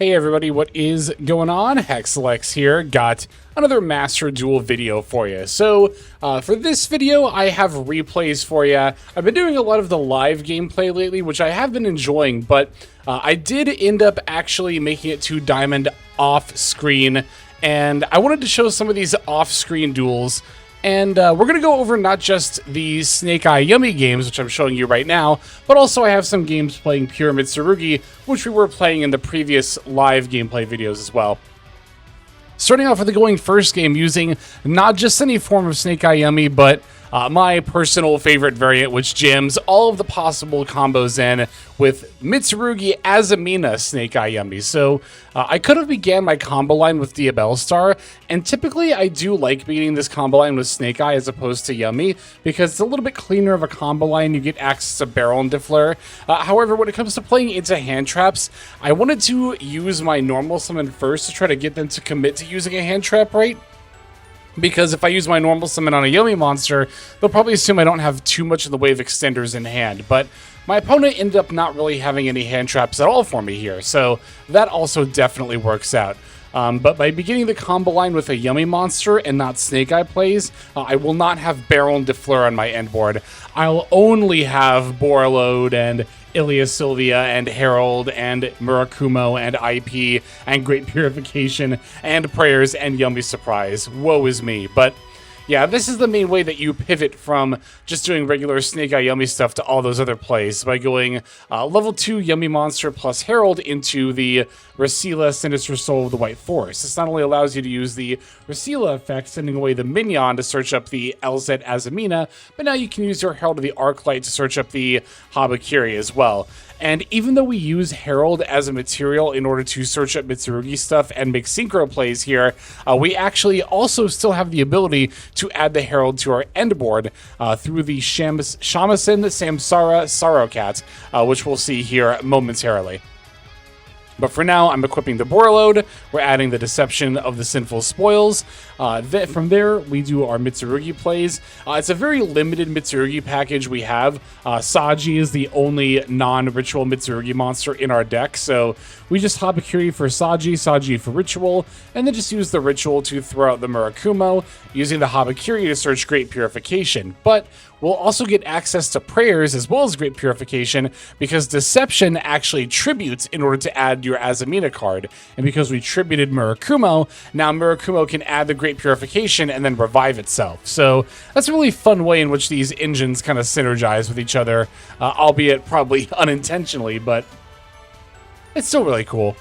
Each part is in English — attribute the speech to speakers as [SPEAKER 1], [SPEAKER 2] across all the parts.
[SPEAKER 1] Hey everybody, what is going on? Hexalex here. Got another Master Duel video for you. So, for this video, I have replays for you. I've been doing a lot of the live gameplay lately, which I have been enjoying, but I did end up actually making it to Diamond off-screen, and I wanted to show some of these off-screen duels. And we're going to go over not just the Snake Eye Yummy games, which I'm showing you right now, but also I have some games playing pure Mitsurugi, which we were playing in the previous live gameplay videos as well. Starting off with the going first game using not just any form of Snake Eye Yummy, but my personal favorite variant, which jams all of the possible combos in with Mitsurugi Azumina Snake Eye Yummy. So I could have began my combo line with Diabellstar, and typically I do like beating this combo line with Snake Eye as opposed to Yummy, because it's a little bit cleaner of a combo line. You get access to Barrel and Defleur. However, when it comes to playing into hand traps, I wanted to use my normal summon first to try to get them to commit to using a hand trap, right? Because if I use my normal summon on a Yummy monster, they'll probably assume I don't have too much in the way of extenders in hand. But my opponent ended up not really having any hand traps at all for me here, so that also definitely works out. But by beginning the combo line with a Yummy monster and not Snake Eye plays, I will not have Barrel and Defleur on my end board. I'll only have Borreload and Ilia Sylvia and Herald and Murakumo and IP and Great Purification and Prayers and Yummy Surprise. Woe is me. But yeah, this is the main way that you pivot from just doing regular Snake Eye Yummy stuff to all those other plays, by going level 2 Yummy Monster plus Herald into the Rasila Sinister Soul of the White Forest. This not only allows you to use the Rasila effect, sending away the minion to search up the LZ Azumina, but now you can use your Herald of the Arclight to search up the Habakiri as well. And even though we use Herald as a material in order to search up Mitsurugi stuff and make synchro plays here, we actually also still have the ability to add the Herald to our end board through the Shamisen Samsara Sorrowcat, which we'll see here momentarily. But for now, I'm equipping the Borreload. We're adding the Deception of the Sinful Spoils. From there, we do our Mitsurugi plays. It's a very limited Mitsurugi package we have. Saji is the only non-ritual Mitsurugi monster in our deck, so we just Habakiri for Saji, Saji for Ritual, and then just use the Ritual to throw out the Murakumo, using the Habakiri to search Great Purification. But we'll also get access to Prayers as well as Great Purification, because Deception actually tributes in order to add your Azumina card. And because we tributed Murakumo, now Murakumo can add the Great Purification and then revive itself. So that's a really fun way in which these engines kind of synergize with each other, albeit probably unintentionally, but it's still really cool.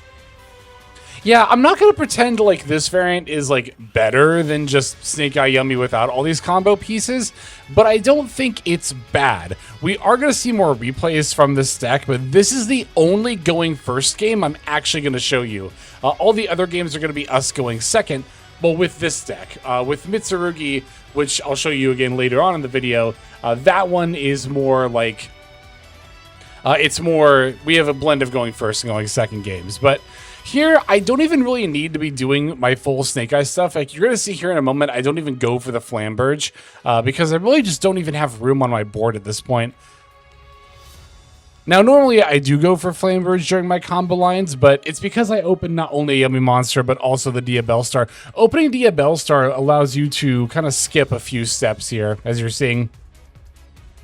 [SPEAKER 1] Yeah, I'm not going to pretend like this variant is like better than just Snake Eye Yummy without all these combo pieces, but I don't think it's bad. We are going to see more replays from this deck, but this is the only going first game I'm actually going to show you. All the other games are going to be us going second, but with this deck. With Mitsurugi, which I'll show you again later on in the video, that one is more like... we have a blend of going first and going second games, but here, I don't even really need to be doing my full Snake Eye stuff. Like you're going to see here in a moment, I don't even go for the Flamberge, because I really just don't even have room on my board at this point. Now, normally I do go for Flamberge during my combo lines, but it's because I open not only a Yummy Monster, but also the Diabellstar. Opening Diabellstar allows you to kind of skip a few steps here, as you're seeing.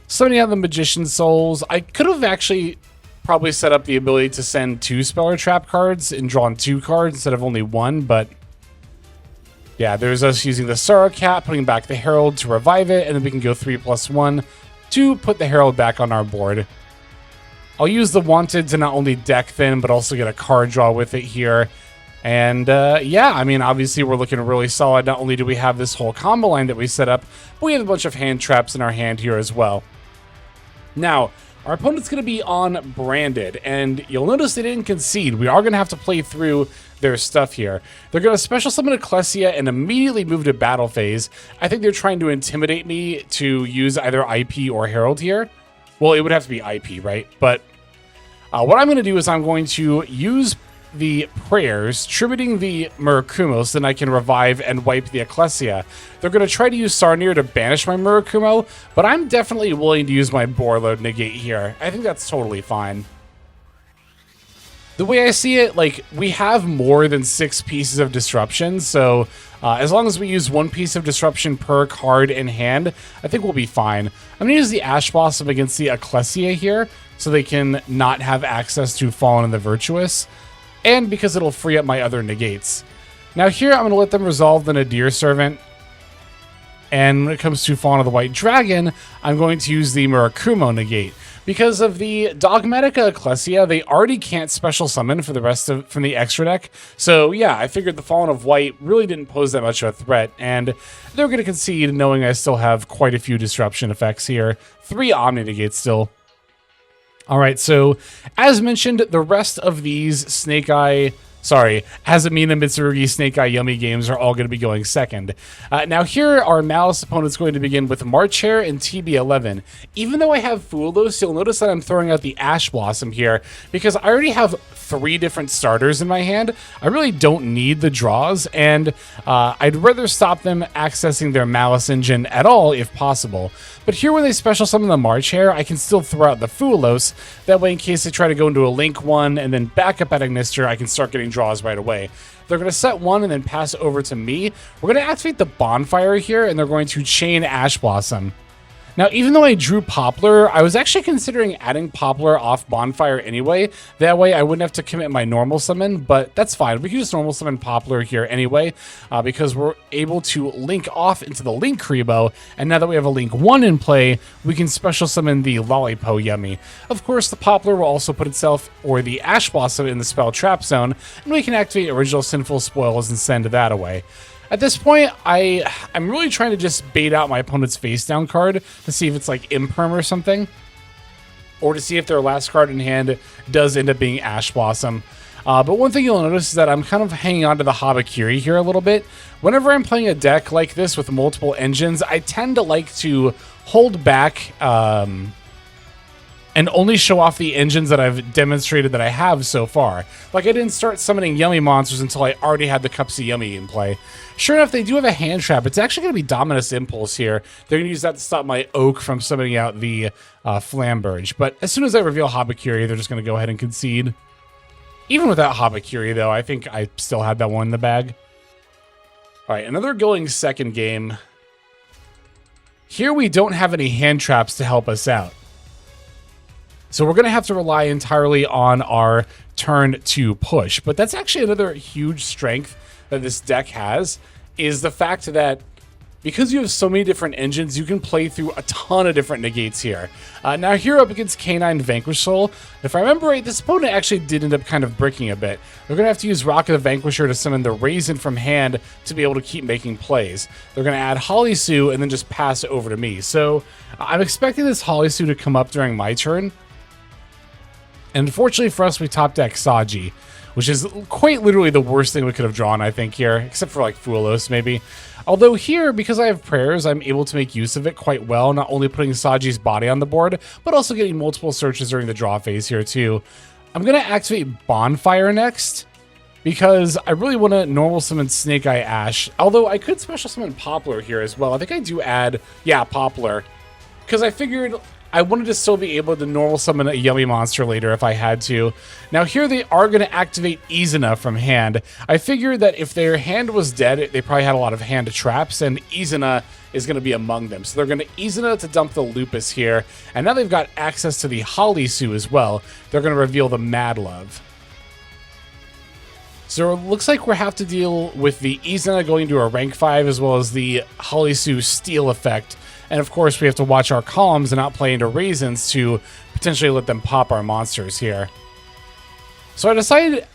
[SPEAKER 1] Summoning out the Magician's Souls. I could have actually probably set up the ability to send 2 Speller Trap cards and drawn 2 cards instead of only 1, but yeah, there's us using the Sorrowcat, putting back the Herald to revive it, and then we can go 3+1 to put the Herald back on our board. I'll use the Wanted to not only deck thin, but also get a card draw with it here. And yeah, I mean, obviously we're looking really solid. Not only do we have this whole combo line that we set up, but we have a bunch of hand traps in our hand here as well. Now, our opponent's going to be on Branded, and you'll notice they didn't concede. We are going to have to play through their stuff here. They're going to special summon Ecclesia and immediately move to battle phase. I think they're trying to intimidate me to use either IP or Herald here. Well, it would have to be IP, right? But what I'm going to do is I'm going to use the Prayers, tributing the Murakumo so then I can revive and wipe the Ecclesia. They're going to try to use Sarnir to banish my Murakumo, but I'm definitely willing to use my Borreload negate here. I think that's totally fine. The way I see it, like, we have more than 6 pieces of disruption, so as long as we use 1 piece of disruption per card in hand, I think we'll be fine. I'm going to use the Ash Blossom against the Ecclesia here, so they can not have access to Fallen and the Virtuous, and because it'll free up my other negates. Now here, I'm going to let them resolve the Nadir Servant, and when it comes to Fallen of the White Dragon, I'm going to use the Murakumo negate. Because of the Dogmatica Ecclesia, they already can't special summon for the rest of from the extra deck. So yeah, I figured the Fallen of White really didn't pose that much of a threat, and they're going to concede knowing I still have quite a few disruption effects here. 3 Omni negates still. Alright, so as mentioned, the rest of these Azumina, Mitsurugi, Snake Eye, Yummy games are all going to be going second. Now here, our Malice opponent's going to begin with March Hare and TB11. Even though I have Fulos, you'll notice that I'm throwing out the Ash Blossom here, because I already have 3 different starters in my hand. I really don't need the draws, and I'd rather stop them accessing their Malice engine at all if possible. But here when they special summon the March Hare, I can still throw out the Fulos. That way, in case they try to go into a Link 1 and then back up at Ignister, I can start getting draws right away. They're going to set 1 and then pass over to me. We're going to activate the Bonfire here, and they're going to chain Ash Blossom. Now, even though I drew Poplar, I was actually considering adding Poplar off Bonfire anyway. That way, I wouldn't have to commit my normal summon, but that's fine. We can just normal summon Poplar here anyway, because we're able to link off into the Link Kribo, and now that we have a Link 1 in play, we can special summon the Lollipo Yummy. Of course, the Poplar will also put itself, or the Ash Blossom, in the spell Trap Zone, and we can activate Original Sinful Spoils and send that away. At this point, I'm really trying to just bait out my opponent's face down card to see if it's like Imperm or something, or to see if their last card in hand does end up being Ash Blossom. But one thing you'll notice is that I'm kind of hanging on to the Habakiri here a little bit. Whenever I'm playing a deck like this with multiple engines, I tend to like to hold back and only show off the engines that I've demonstrated that I have so far. Like, I didn't start summoning Yummy monsters until I already had the Cups of Yummy in play. Sure enough, they do have a hand trap. It's actually going to be Dominus Impulse here. They're going to use that to stop my Oak from summoning out the Flamberge. But as soon as I reveal Habakiri, they're just going to go ahead and concede. Even without Habakiri, though, I think I still had that one in the bag. All right, another going second game. Here we don't have any hand traps to help us out. So we're going to have to rely entirely on our turn to push. But that's actually another huge strength that this deck has, is the fact that because you have so many different engines, you can play through a ton of different negates here. Now here up against K9 Vanquish Soul, if I remember right, this opponent actually did end up kind of bricking a bit. They're going to have to use Rock of the Vanquisher to summon the Raisin from hand to be able to keep making plays. They're going to add Holly Sue and then just pass it over to me. So I'm expecting this Holly Sue to come up during my turn. And unfortunately for us, we top deck Saji, which is quite literally the worst thing we could have drawn, I think, here, except for like Fulos, maybe. Although here, because I have prayers, I'm able to make use of it quite well, not only putting Saji's body on the board, but also getting multiple searches during the draw phase here, too. I'm going to activate Bonfire next, because I really want to normal summon Snake Eye Ash, although I could special summon Poplar here as well. I think I do add, yeah, Poplar, because I figured I wanted to still be able to normal summon a Yummy monster later if I had to. Now here they are going to activate Izuna from hand. I figured that if their hand was dead, they probably had a lot of hand traps, and Izuna is going to be among them. So they're going to Izuna to dump the Lupus here, and now they've got access to the Holly Sue as well. They're going to reveal the Mad Love. So it looks like we have to deal with the Izuna going to a rank 5 as well as the Holly Sue steal effect. And of course, we have to watch our columns and not play into Raisins to potentially let them pop our monsters here. So I decided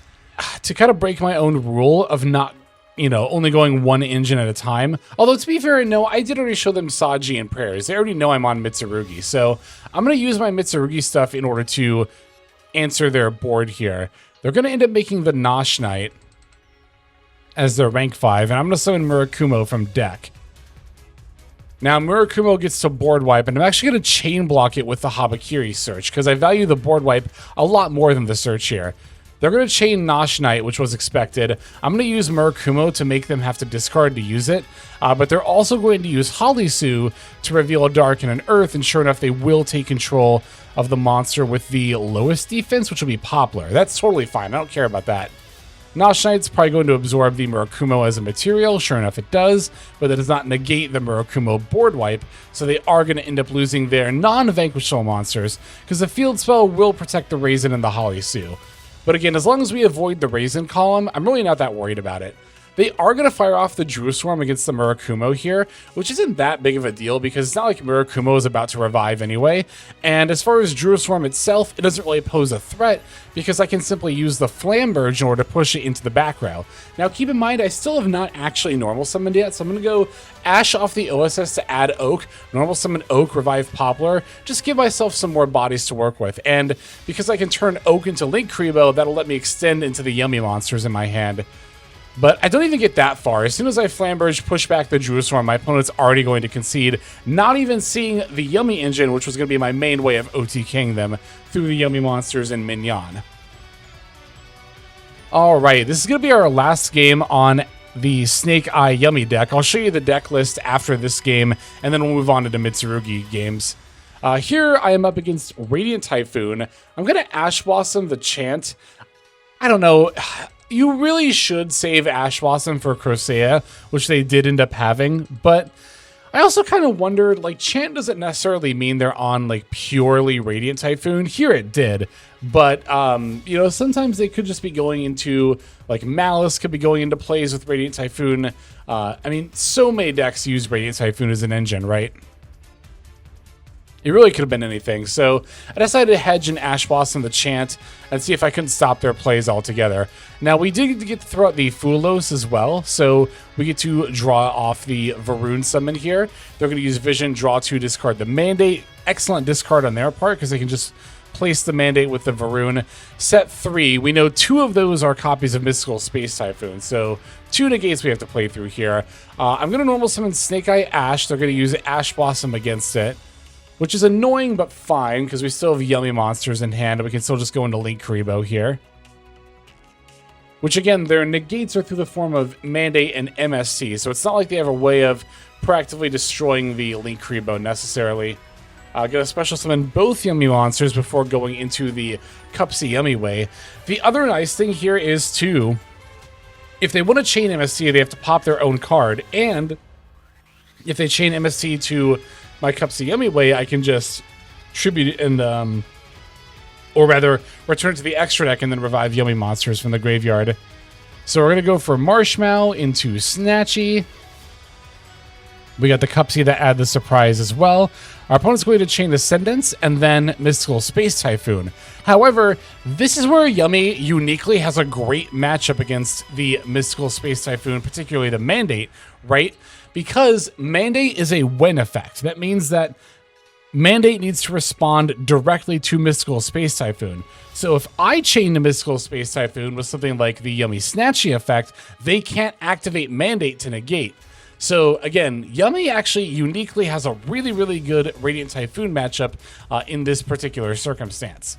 [SPEAKER 1] to kind of break my own rule of not, only going one engine at a time. Although, to be fair, no, I did already show them Saji and Prayers. They already know I'm on Mitsurugi. So I'm going to use my Mitsurugi stuff in order to answer their board here. They're going to end up making the Nosh Knight as their rank 5. And I'm going to summon Murakumo from deck. Now, Murakumo gets to board wipe, and I'm actually going to chain block it with the Habakiri search, because I value the board wipe a lot more than the search here. They're going to chain Nosh Knight, which was expected. I'm going to use Murakumo to make them have to discard to use it. But they're also going to use Halisu to reveal a Dark and an Earth, and sure enough, they will take control of the monster with the lowest defense, which will be Poplar. That's totally fine. I don't care about that. Nosh Knight's probably going to absorb the Murakumo as a material. Sure enough, it does, but that does not negate the Murakumo board wipe, so they are going to end up losing their non-vanquishable monsters, because the field spell will protect the Raisin and the Halisu. But again, as long as we avoid the Raisin column, I'm really not that worried about it. They are going to fire off the Drew Swarm against the Murakumo here, which isn't that big of a deal because it's not like Murakumo is about to revive anyway. And as far as Drew Swarm itself, it doesn't really pose a threat because I can simply use the Flamberge in order to push it into the back row. Now keep in mind, I still have not actually normal summoned yet, so I'm going to go Ash off the OSS to add Oak, normal summon Oak, revive Poplar, just give myself some more bodies to work with. And because I can turn Oak into Link Kribo, that'll let me extend into the yummy monsters in my hand. But I don't even get that far. As soon as I Flamberge push back the Drew Swarm, my opponent's already going to concede, not even seeing the Yummy engine, which was going to be my main way of OTKing them through the Yummy monsters in Mignon. Alright, this is going to be our last game on the Snake Eye Yummy deck. I'll show you the deck list after this game, and then we'll move on to the Mitsurugi games. Here I am up against Radiant Typhoon. I'm going to Ash Blossom the Chant. I don't know. You really should save Ash Blossom for Crocea, which they did end up having, but I also kind of wondered, like, Chant doesn't necessarily mean they're on, like, purely Radiant Typhoon. Here it did, but, you know, sometimes they could just be going into, like, Malice could be going into plays with Radiant Typhoon. I mean, so many decks use Radiant Typhoon as an engine, right? It really could have been anything. So I decided to hedge and Ash Blossom the Chant and see if I couldn't stop their plays altogether. Now, we did get to throw out the Fulos as well, so we get to draw off the Varun summon here. They're going to use Vision, draw 2, discard the Mandate. Excellent discard on their part because they can just place the Mandate with the Varun. Set 3, we know 2 of those are copies of Mystical Space Typhoon, so 2 negates we have to play through here. I'm going to normal summon Snake Eye Ash. They're going to use Ash Blossom against it, which is annoying but fine because we still have Yummy monsters in hand and we can still just go into Link Kribo here. Which again, their negates are through the form of Mandate and MST, so it's not like they have a way of proactively destroying the Link Kribo necessarily. Gonna special summon both Yummy monsters before going into the Cupsy Yummy way. The other nice thing here is too, if they want to chain MST, they have to pop their own card, and if they chain MST to my Cupsy Yummy way, I can just tribute it and, or rather, return to the extra deck and then revive Yummy monsters from the graveyard. So we're going to go for Marshmallow into Snatchy. We got the Cupsy that add the surprise as well. Our opponent's going to chain Ascendance and then Mystical Space Typhoon. However, this is where Yummy uniquely has a great matchup against the Mystical Space Typhoon, particularly the Mandate, right? Because Mandate is a when effect. That means that Mandate needs to respond directly to Mystical Space Typhoon. So if I chain the Mystical Space Typhoon with something like the Yummy Snatchy effect, they can't activate Mandate to negate. So again, Yummy actually uniquely has a really, really good Radiant Typhoon matchup in this particular circumstance.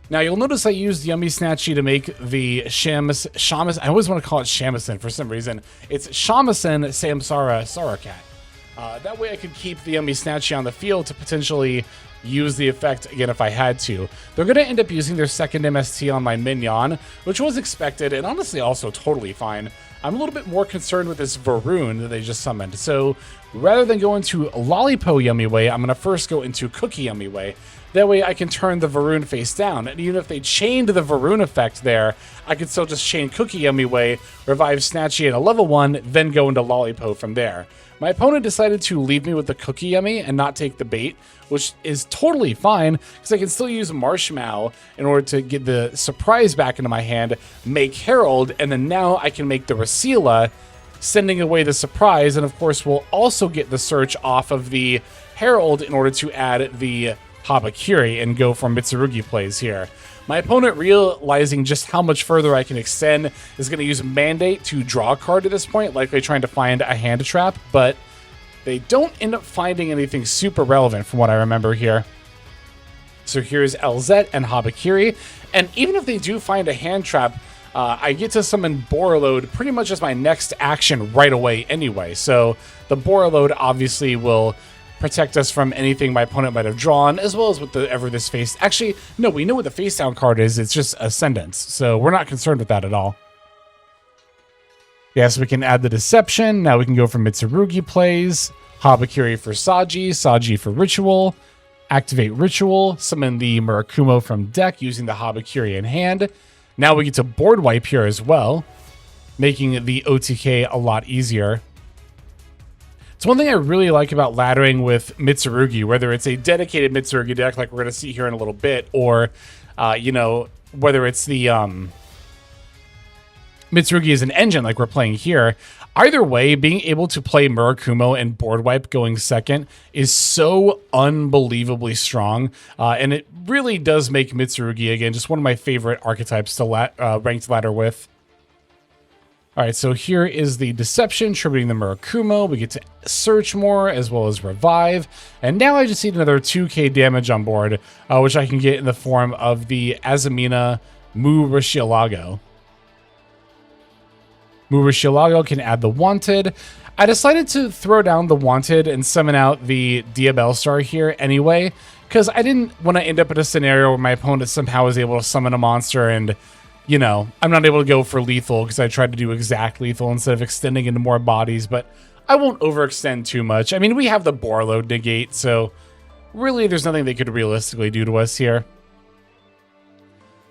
[SPEAKER 1] Now, you'll notice I used Yummy Snatchy to make the Shamisen. I always want to call it Shamisen for some reason. It's Shamisen Samsara Sarakat. That way I could keep the Yummy Snatchy on the field to potentially use the effect again if I had to. They're going to end up using their second MST on my Mignon, which was expected and honestly also totally fine. I'm a little bit more concerned with this Varun that they just summoned. So rather than go into Lollipo Yummy way, I'm going to first go into Cookie Yummy way. That way I can turn the Varun face down. And even if they chained the Varun effect there, I could still just chain Cookie Yummy way, revive Snatchy at a level 1, then go into Lollipo from there. My opponent decided to leave me with the Cookie Yummy and not take the bait, which is totally fine, because I can still use Marshmallow in order to get the surprise back into my hand, make Herald, and then now I can make the Rasila, sending away the surprise, and of course we'll also get the search off of the Herald in order to add the Habakiri and go for Mitsurugi plays here. My opponent, realizing just how much further I can extend, is going to use Mandate to draw a card at this point, likely trying to find a hand trap, but they don't end up finding anything super relevant from what I remember here. So here's LZ and Habakiri, and even if they do find a hand trap, I get to summon Borreload pretty much as my next action right away anyway. So the Borreload obviously will protect us from anything my opponent might have drawn, as well as with whatever this face... Actually, no, we know what the face down card is. It's just Ascendance, so we're not concerned with that at all. Yeah, so we can add the Deception. Now we can go for Mitsurugi plays, Habakiri for Saji, Saji for Ritual, activate Ritual, summon the Murakumo from deck using the Habakiri in hand. Now we get to board wipe here as well, making the OTK a lot easier. It's one thing I really like about laddering with Mitsurugi, whether it's a dedicated Mitsurugi deck like we're going to see here in a little bit, or, you know, whether it's the Mitsurugi as an engine like we're playing here. Either way, being able to play Murakumo and board wipe going second is so unbelievably strong, and it really does make Mitsurugi, again, just one of my favorite archetypes to ranked ladder with. All right, so here is the Deception, tributing the Murakumo. We get to search more as well as revive. And now I just need another 2k damage on board, which I can get in the form of the Azumina Murashilago. Murashilago can add the Wanted. I decided to throw down the Wanted and summon out the Diabell Star here anyway, because I didn't want to end up in a scenario where my opponent somehow is able to summon a monster and, you know, I'm not able to go for lethal because I tried to do exact lethal instead of extending into more bodies, but I won't overextend too much. I mean, we have the Borreload negate, so really there's nothing they could realistically do to us here.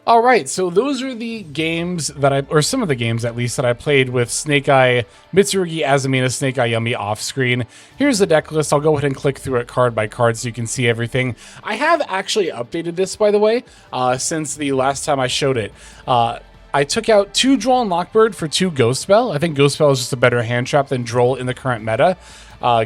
[SPEAKER 1] All right, so those are the games that or some of the games at least, that I played with Snake Eye, Mitsurugi, Azumina, Snake Eye Yumi off screen. Here's the deck list. I'll go ahead and click through it card by card so you can see everything. I have actually updated this, by the way, since the last time I showed it. I took out 2 Droll and Lockbird for 2 Ghost Spell. I think Ghost Spell is just a better hand trap than Droll in the current meta,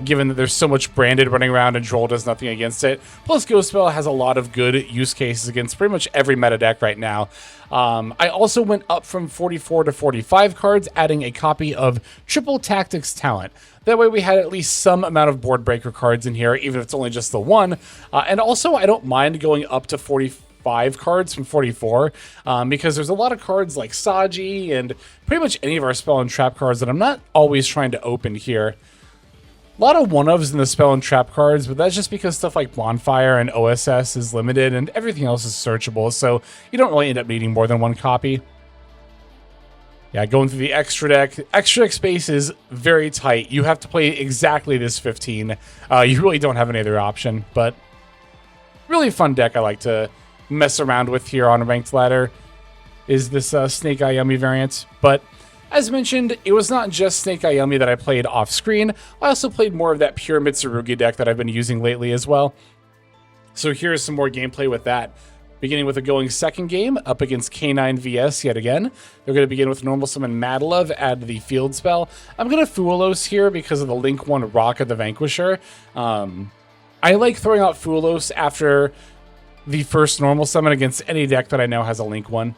[SPEAKER 1] given that there's so much Branded running around and Droll does nothing against it. Plus, Ghost Spell has a lot of good use cases against pretty much every meta deck right now. I also went up from 44 to 45 cards, adding a copy of Triple Tactics Talent. That way we had at least some amount of board breaker cards in here, even if it's only just the one. And also, I don't mind going up to 45 cards from 44, because there's a lot of cards like Saji and pretty much any of our spell and trap cards that I'm not always trying to open here. A lot of one-ofs in the spell and trap cards, but that's just because stuff like Bonfire and OSS is limited and everything else is searchable, so you don't really end up needing more than one copy. Yeah, going through the extra deck space is very tight. You have to play exactly this 15. You really don't have any other option, but really fun deck I like to mess around with here on a ranked ladder is this Snake Eye Yumi variant. But as mentioned, it was not just Snake Eye Yumi that I played off screen. I also played more of that pure Mitsurugi deck that I've been using lately as well. So here's some more gameplay with that. Beginning with a going second game up against K9 VS yet again. They're going to begin with normal summon Madlove, add the field spell. I'm going to Fuelos here because of the Link 1 Rock of the Vanquisher. I like throwing out Fuelos after the first normal summon against any deck that I know has a Link 1.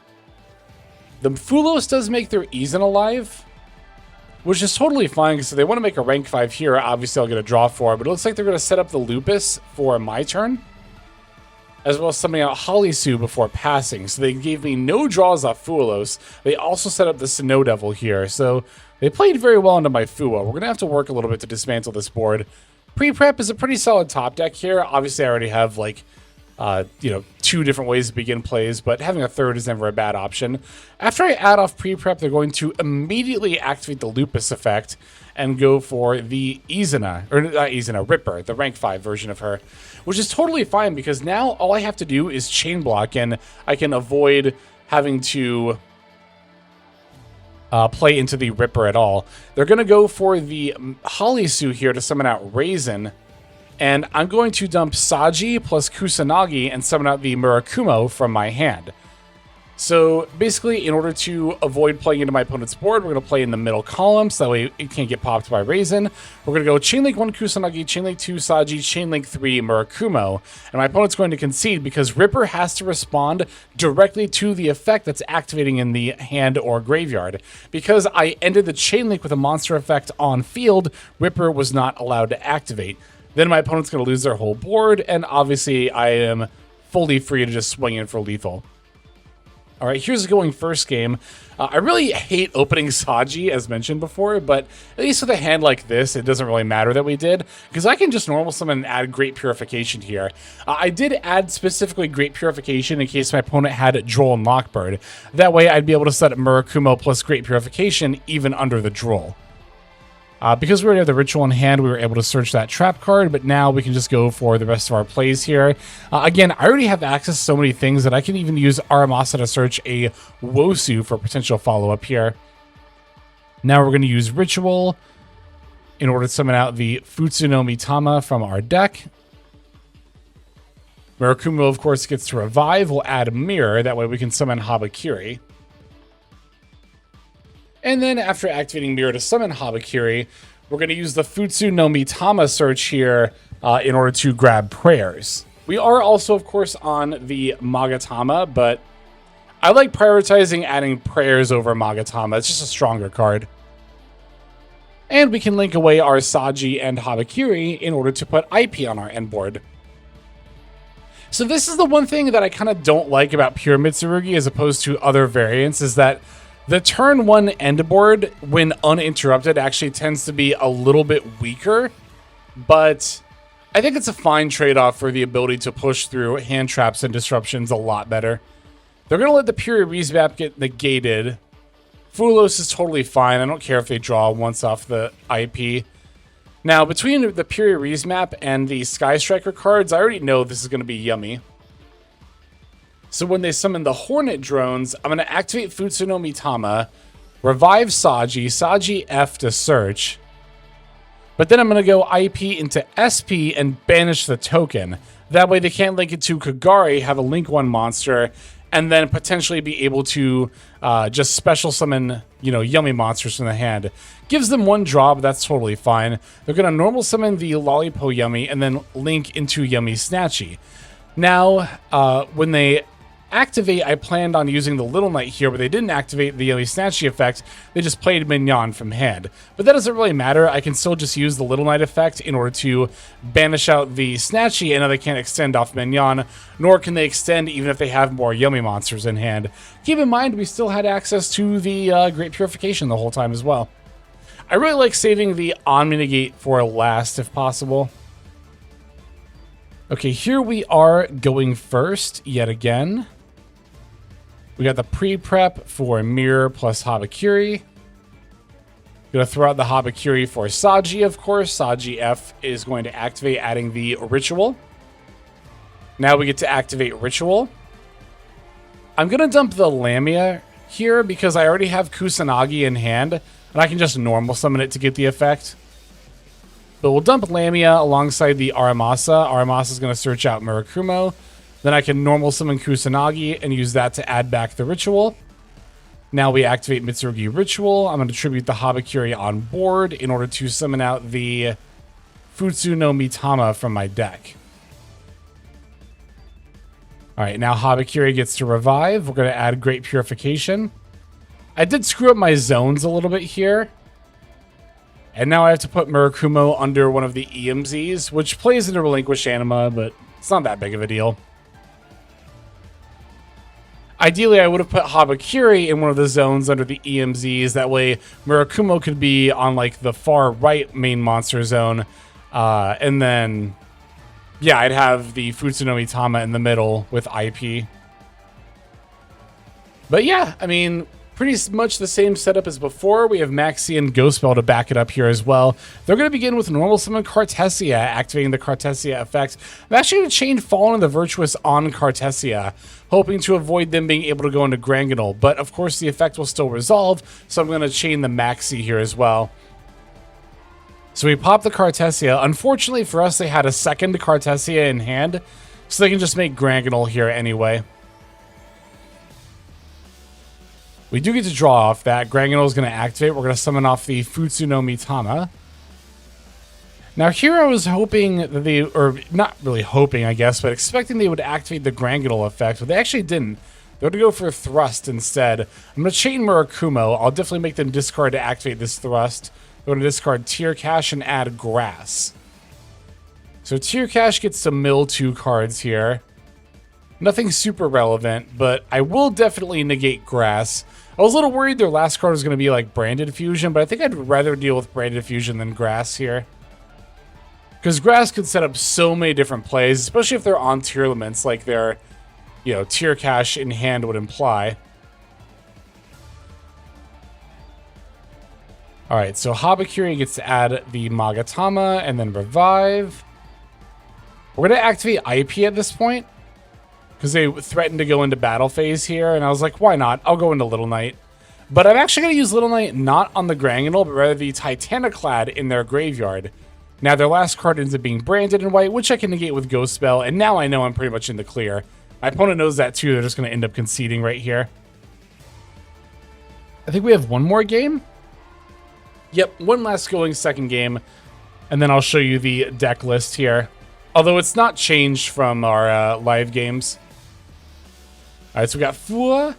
[SPEAKER 1] The Fuelos does make their Eason alive, which is totally fine because if they want to make a rank 5 here, obviously I'll get a draw for it, but it looks like they're going to set up the Lupus for my turn, as well as summoning out Halisu before passing. So they gave me no draws off Fuelos. They also set up the Snow Devil here, so they played very well into my Fuwa. We're going to have to work a little bit to dismantle this board. Pre-prep is a pretty solid top deck here. Obviously, I already have, like, you know, 2 different ways to begin plays, but having a third is never a bad option. After I add off pre-prep, they're going to immediately activate the Lupus effect and go for the Izuna, or not Izuna, Ripper, the rank 5 version of her, which is totally fine because now all I have to do is chain block and I can avoid having to play into the Ripper at all. They're going to go for the Halisu here to summon out Raisin. And I'm going to dump Saji plus Kusanagi and summon out the Murakumo from my hand. So basically, in order to avoid playing into my opponent's board, we're going to play in the middle column, so that way it can't get popped by Raisin. We're going to go Chainlink 1 Kusanagi, Chainlink 2 Saji, Chainlink 3 Murakumo. And my opponent's going to concede because Ripper has to respond directly to the effect that's activating in the hand or graveyard. Because I ended the Chainlink with a monster effect on field, Ripper was not allowed to activate. Then my opponent's going to lose their whole board, and obviously I am fully free to just swing in for lethal. All right, here's the going first game. I really hate opening Saji, as mentioned before, but at least with a hand like this, it doesn't really matter that we did, because I can just normal summon and add Great Purification here. I did add specifically Great Purification in case my opponent had Droll and Lockbird. That way, I'd be able to set up Murakumo plus Great Purification even under the Droll. Because we already have the Ritual in hand, we were able to search that trap card, but now we can just go for the rest of our plays here. Again, I already have access to so many things that I can even use Aramasa to search a Wosu for potential follow-up here. Now we're going to use Ritual in order to summon out the Futsu no Mitama from our deck. Murakumo, of course, gets to revive. We'll add Mirror, that way we can summon Habakiri. And then after activating Mirror to summon Habakiri, we're going to use the Futsu no Mitama search here in order to grab prayers. We are also, of course, on the Magatama, but I like prioritizing adding prayers over Magatama. It's just a stronger card. And we can link away our Saji and Habakiri in order to put IP on our end board. So this is the one thing that I kind of don't like about pure Mitsurugi as opposed to other variants, is that the turn 1 end board, when uninterrupted, actually tends to be a little bit weaker, but I think it's a fine trade-off for the ability to push through hand traps and disruptions a lot better. They're going to let the Pure Map get negated. Fulos is totally fine. I don't care if they draw once off the IP. Now, between the Pure Map and the Sky Striker cards, I already know this is going to be yummy. So when they summon the Hornet drones, I'm going to activate Futsu no Mitama, revive Saji, Saji F to search, but then I'm going to go IP into SP and banish the token. That way they can't link it to Kagari, have a link 1 monster, and then potentially be able to just special summon, yummy monsters from the hand. Gives them 1 draw, but that's totally fine. They're going to normal summon the Lollipo Yummy and then link into Yummy Snatchy. Now, when they activate, I planned on using the Little Knight here, but they didn't activate the Yummy Snatchy effect. They just played Mignon from hand. But that doesn't really matter. I can still just use the Little Knight effect in order to banish out the Snatchy, and now they can't extend off Mignon, nor can they extend even if they have more Yummy monsters in hand. Keep in mind, we still had access to the Great Purification the whole time as well. I really like saving the Omni-Negate for last if possible. Okay, here we are going first yet again. We got the pre-prep for Mirror plus Habakiri. Gonna throw out the Habakiri for Saji, of course. Saji F is going to activate, adding the Ritual. Now we get to activate Ritual. I'm gonna dump the Lamia here because I already have Kusanagi in hand, and I can just normal summon it to get the effect. But we'll dump Lamia alongside the Aramasa. Aramasa is going to search out Murakumo. Then I can normal summon Kusanagi and use that to add back the Ritual. Now we activate Mitsurugi Ritual. I'm going to tribute the Habakiri on board in order to summon out the Futsu no Mitama from my deck. Alright, now Habakiri gets to revive. We're going to add Great Purification. I did screw up my zones a little bit here. And now I have to put Murakumo under one of the EMZs, which plays into Relinquish Anima, but it's not that big of a deal. Ideally, I would have put Habakiri in one of the zones under the EMZs. That way, Murakumo could be on, like, the far right main monster zone. And then, yeah, I'd have the Futsu no Mitama in the middle with IP. But yeah, I mean, pretty much the same setup as before. We have Maxi and Ghostbell to back it up here as well. They're going to begin with normal summon Cartesia, activating the Cartesia effect. I'm actually going to chain Fallen and the Virtuous on Cartesia, hoping to avoid them being able to go into Granganol. But of course the effect will still resolve, so I'm going to chain the Maxi here as well. So we pop the Cartesia. Unfortunately for us, they had a second Cartesia in hand, so they can just make Granganol here anyway. We do get to draw off that. Granganol is going to activate. We're going to summon off the Futsu no Mitama. Now here I was hoping that they, or not really hoping, I guess, but expecting they would activate the Granganol effect, but they actually didn't. They're going to go for Thrust instead. I'm going to chain Murakumo. I'll definitely make them discard to activate this Thrust. They're going to discard Tear Cash and add Grass. So Tear Cash gets to mill 2 cards here. Nothing super relevant, but I will definitely negate grass. I was a little worried their last card was going to be like Branded Fusion, but I think I'd rather deal with Branded Fusion than grass here. Because grass could set up so many different plays, especially if they're on tier elements like their, you know, tier cache in hand would imply. Alright, so Habakiri gets to add the Magatama and then revive. We're going to activate IP at this point, because they threatened to go into battle phase here, and I was like, why not? I'll go into Little Knight. But I'm actually going to use Little Knight not on the Granganol, but rather the Titaniclad in their graveyard. Now, their last card ends up being branded in white, which I can negate with Ghost Spell, and now I know I'm pretty much in the clear. My opponent knows that too, they're just going to end up conceding right here. I think we have one more game? Yep, one last going second game, and then I'll show you the deck list here. Although it's not changed from our live games. Alright, so we got Fua,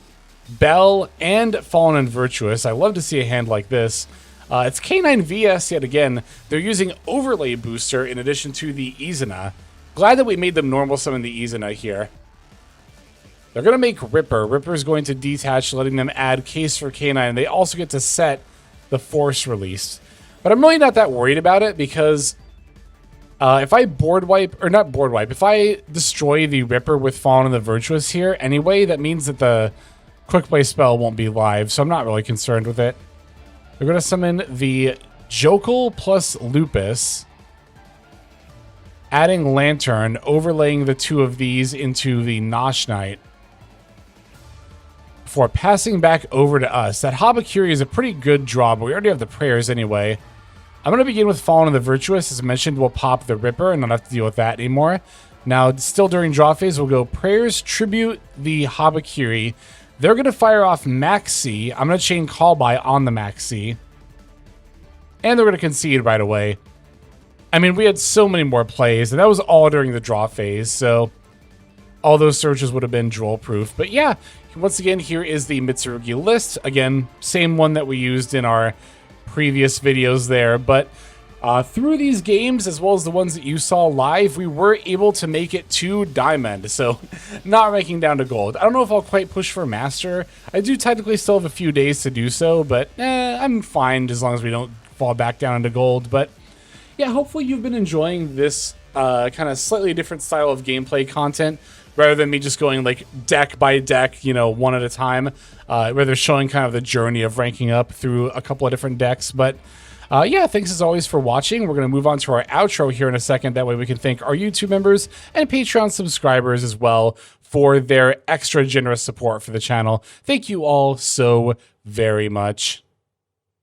[SPEAKER 1] Bell, and Fallen and Virtuous. I love to see a hand like this. It's K9 VS yet again. They're using Overlay Booster in addition to the Izuna. Glad that we made them normal summon the Izuna here. They're going to make Ripper. Ripper's going to detach, letting them add Case for K9. They also get to set the Force release. But I'm really not that worried about it because if I board wipe, or not board wipe, if I destroy the Ripper with Fallen and the Virtuous here anyway, that means that the quick play spell won't be live, so I'm not really concerned with it. We're going to summon the Jokal plus Lupus, adding Lantern, overlaying the two of these into the Nosh Knight, before passing back over to us. That Habakiri is a pretty good draw, but we already have the prayers anyway. I'm going to begin with Fallen and the Virtuous. As I mentioned, we'll pop the Ripper and not have to deal with that anymore. Now, still during draw phase, we'll go Prayers, Tribute the Habakiri. They're going to fire off Maxi. I'm going to chain Call By on the Maxi. And they're going to concede right away. I mean, we had so many more plays, and that was all during the draw phase, so all those searches would have been draw-proof. But yeah, once again, here is the Mitsurugi list. Again, same one that we used in our previous videos there, but through these games, as well as the ones that you saw live, we were able to make it to Diamond, so not ranking down to Gold. I don't know if I'll quite push for Master. I do technically still have a few days to do so, but I'm fine as long as we don't fall back down into Gold. But yeah, hopefully you've been enjoying this kind of slightly different style of gameplay content, rather than me just going like deck by deck, you know, one at a time, rather showing kind of the journey of ranking up through a couple of different decks. But yeah, thanks as always for watching. We're going to move on to our outro here in a second. That way we can thank our YouTube members and Patreon subscribers as well for their extra generous support for the channel. Thank you all so very much.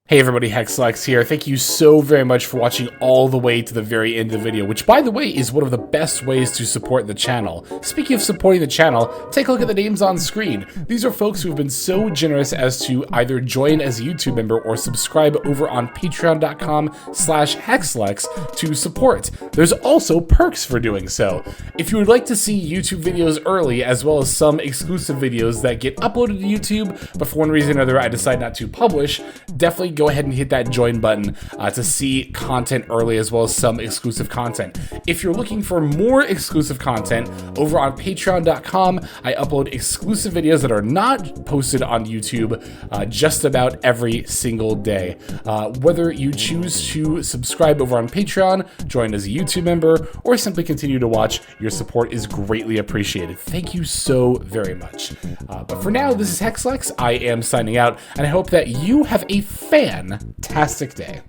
[SPEAKER 1] Hey everybody, Hexlex here. Thank you so very much for watching all the way to the very end of the video, which by the way is one of the best ways to support the channel. Speaking of supporting the channel, take a look at the names on screen. These are folks who have been so generous as to either join as a YouTube member or subscribe over on patreon.com/Hexlex to support. There's also perks for doing so. If you would like to see YouTube videos early, as well as some exclusive videos that get uploaded to YouTube, but for one reason or another I decide not to publish, definitely go ahead and hit that join button to see content early, as well as some exclusive content. If you're looking for more exclusive content, over on patreon.com, I upload exclusive videos that are not posted on YouTube just about every single day. Whether you choose to subscribe over on Patreon, join as a YouTube member, or simply continue to watch, your support is greatly appreciated. Thank you so very much. But for now, this is Hexlex. I am signing out, and I hope that you have a fantastic day.